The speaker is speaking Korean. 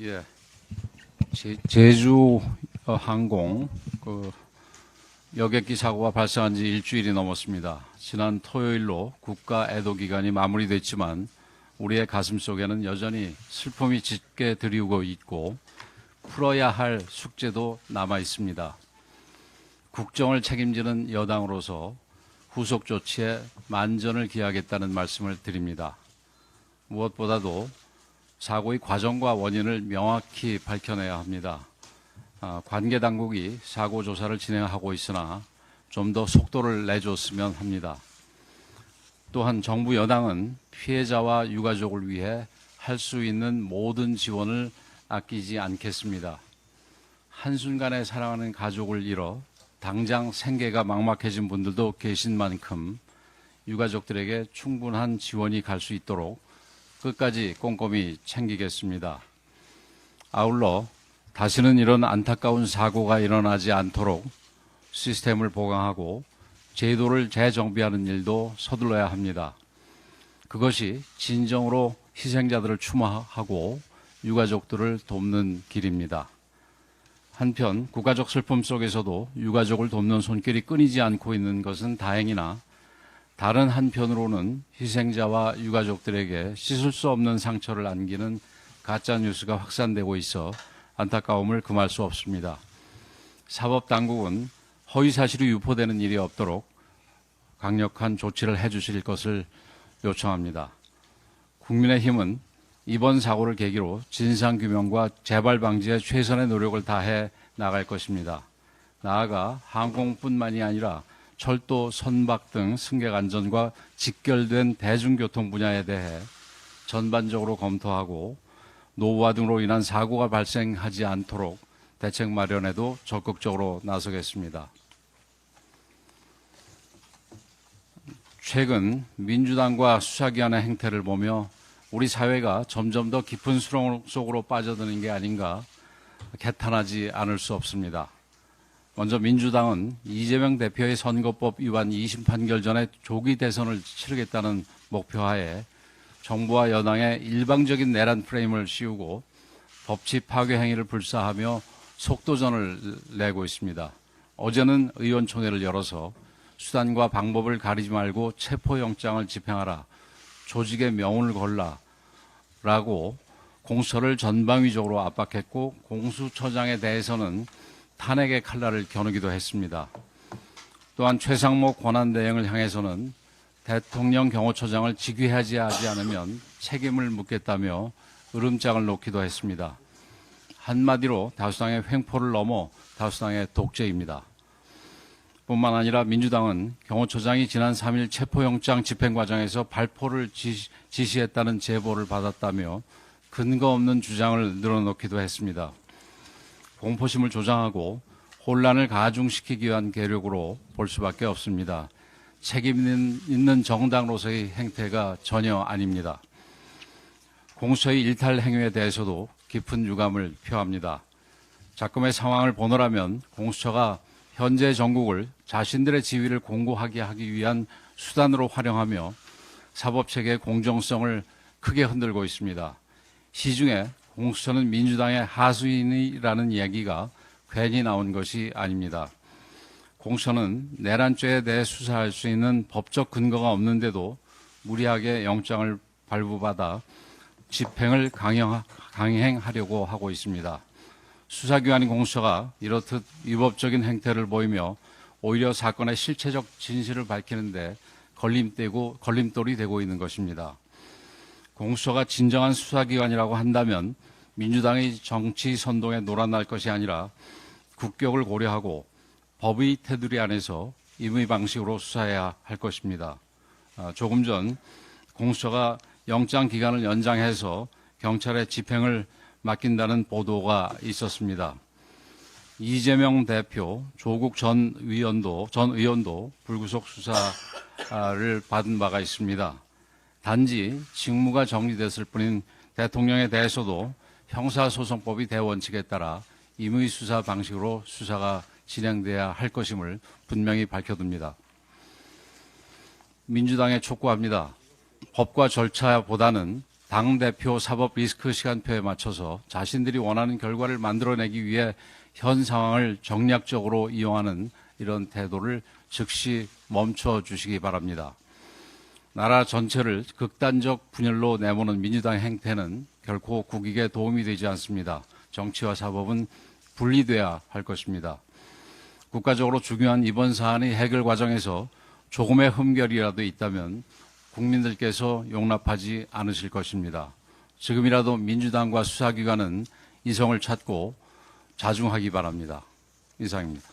예, 제주 항공 여객기 사고가 발생한 지 일주일이 넘었습니다. 지난 토요일로 국가 애도 기간이 마무리됐지만 우리의 가슴 속에는 여전히 슬픔이 짙게 드리우고 있고 풀어야 할 숙제도 남아 있습니다. 국정을 책임지는 여당으로서 후속 조치에 만전을 기하겠다는 말씀을 드립니다. 무엇보다도 사고의 과정과 원인을 명확히 밝혀내야 합니다. 관계 당국이 사고 조사를 진행하고 있으나 좀 더 속도를 내줬으면 합니다. 또한 정부 여당은 피해자와 유가족을 위해 할 수 있는 모든 지원을 아끼지 않겠습니다. 한순간에 사랑하는 가족을 잃어 당장 생계가 막막해진 분들도 계신 만큼 유가족들에게 충분한 지원이 갈 수 있도록 끝까지 꼼꼼히 챙기겠습니다. 아울러 다시는 이런 안타까운 사고가 일어나지 않도록 시스템을 보강하고 제도를 재정비하는 일도 서둘러야 합니다. 그것이 진정으로 희생자들을 추모하고 유가족들을 돕는 길입니다. 한편 국가적 슬픔 속에서도 유가족을 돕는 손길이 끊이지 않고 있는 것은 다행이나 다른 한편으로는 희생자와 유가족들에게 씻을 수 없는 상처를 안기는 가짜뉴스가 확산되고 있어 안타까움을 금할 수 없습니다. 사법당국은 허위사실이 유포되는 일이 없도록 강력한 조치를 해주실 것을 요청합니다. 국민의힘은 이번 사고를 계기로 진상규명과 재발 방지에 최선의 노력을 다해 나갈 것입니다. 나아가 항공뿐만이 아니라 철도, 선박 등 승객 안전과 직결된 대중교통 분야에 대해 전반적으로 검토하고 노후화 등으로 인한 사고가 발생하지 않도록 대책 마련에도 적극적으로 나서겠습니다. 최근 민주당과 수사기관의 행태를 보며 우리 사회가 점점 더 깊은 수렁 속으로 빠져드는 게 아닌가 개탄하지 않을 수 없습니다. 먼저 민주당은 이재명 대표의 선거법 위반 2심 판결 전에 조기 대선을 치르겠다는 목표하에 정부와 여당의 일방적인 내란 프레임을 씌우고 법치 파괴 행위를 불사하며 속도전을 내고 있습니다. 어제는 의원총회를 열어서 수단과 방법을 가리지 말고 체포영장을 집행하라, 조직의 명운을 걸라 라고 공수처를 전방위적으로 압박했고 공수처장에 대해서는 탄핵의 칼날을 겨누기도 했습니다. 또한 최상목 권한대행을 향해서는 대통령 경호처장을 직위하지 않으면 책임을 묻겠다며 으름장을 놓기도 했습니다. 한마디로 다수당의 횡포를 넘어 다수당의 독재입니다. 뿐만 아니라 민주당은 경호처장이 지난 3일 체포영장 집행 과정에서 발포를 지시했다는 제보를 받았다며 근거 없는 주장을 늘어놓기도 했습니다. 공포심을 조장하고 혼란을 가중시키기 위한 계력으로 볼 수밖에 없습니다. 책임 있는 정당으로서의 행태가 전혀 아닙니다. 공수처의 일탈 행위에 대해서도 깊은 유감을 표합니다. 작금의 상황을 보노라면 공수처가 현재 정국을 자신들의 지위를 공고하게 하기 위한 수단으로 활용하며 사법체계의 공정성을 크게 흔들고 있습니다. 시중에 공수처는 민주당의 하수인이라는 이야기가 괜히 나온 것이 아닙니다. 공수처는 내란죄에 대해 수사할 수 있는 법적 근거가 없는데도 무리하게 영장을 발부받아 집행을 강행하려고 하고 있습니다. 수사기관인 공수처가 이렇듯 위법적인 행태를 보이며 오히려 사건의 실체적 진실을 밝히는데 걸림돌이 되고 있는 것입니다. 공수처가 진정한 수사기관이라고 한다면 민주당의 정치 선동에 놀아날 것이 아니라 국격을 고려하고 법의 테두리 안에서 임의 방식으로 수사해야 할 것입니다. 조금 전 공수처가 영장 기간을 연장해서 경찰의 집행을 맡긴다는 보도가 있었습니다. 이재명 대표, 조국 전 의원도 불구속 수사를 받은 바가 있습니다. 단지 직무가 정리됐을 뿐인 대통령에 대해서도 형사소송법의 대원칙에 따라 임의 수사 방식으로 수사가 진행돼야 할 것임을 분명히 밝혀둡니다. 민주당에 촉구합니다. 법과 절차보다는 당대표 사법 리스크 시간표에 맞춰서 자신들이 원하는 결과를 만들어내기 위해 현 상황을 정략적으로 이용하는 이런 태도를 즉시 멈춰 주시기 바랍니다. 나라 전체를 극단적 분열로 내모는 민주당의 행태는 결코 국익에 도움이 되지 않습니다. 정치와 사법은 분리돼야 할 것입니다. 국가적으로 중요한 이번 사안의 해결 과정에서 조금의 흠결이라도 있다면 국민들께서 용납하지 않으실 것입니다. 지금이라도 민주당과 수사기관은 이성을 찾고 자중하기 바랍니다. 이상입니다.